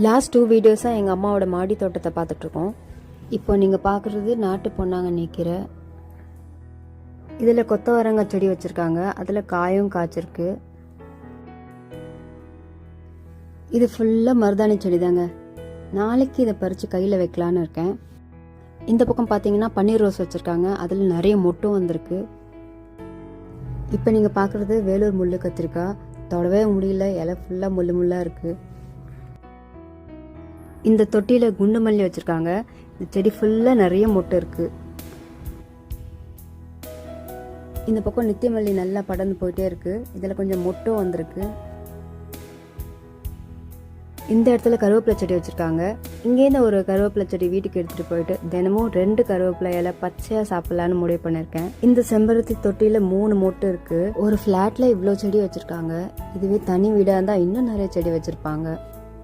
Last 2 வீடியோஸாக எங்கள் அம்மாவோட மாடி தோட்டத்தை பார்த்துட்ருக்கோம். இப்போ நீங்கள் பார்க்குறது நாட்டு பொன்னாங்கண்ணி கீரை. இதில் கொத்தவரங்காய் செடி வச்சுருக்காங்க, அதில் காயும் காய்ச்சிருக்கு. இது ஃபுல்லாக மருதாணி செடி தாங்க. நாளைக்கு இதை பறித்து கையில் வைக்கலான்னு இருக்கேன். இந்த பக்கம் பார்த்தீங்கன்னா பன்னீர் ரோஸ் வச்சுருக்காங்க, அதில் நிறைய மொட்டும் வந்திருக்கு. இப்போ நீங்கள் பார்க்குறது வேலூர் முள்ளு கத்திரிக்காய். தொடவே முடியல, இலை ஃபுல்லாக முள்ளாக இருக்குது. இந்த தொட்டியில் குண்டு மல்லி வச்சுருக்காங்க. இந்த செடி ஃபுல்லாக நிறைய மொட்டை இருக்குது. இந்த பக்கம் நித்திய மல்லி நல்லா படர்ந்து போயிட்டே இருக்குது. இதில் கொஞ்சம் மொட்டும் வந்திருக்கு. இந்த இடத்துல கருவேப்பிலை செடி வச்சுருக்காங்க. இங்கேருந்து ஒரு கருவேப்பிலை செடி வீட்டுக்கு எடுத்துகிட்டு போயிட்டு தினமும் 2 கருவேப்பிலை இலை பச்சையாக சாப்பிட்லான்னு முடிவு பண்ணியிருக்கேன். இந்த செம்பருத்தி தொட்டியில் 3 மொட்டு இருக்குது. ஒரு ஃப்ளாட்டில் இவ்வளோ செடி வச்சுருக்காங்க. இதுவே தனி வீடாக இருந்தால் இன்னும் நிறைய செடி வச்சுருப்பாங்க.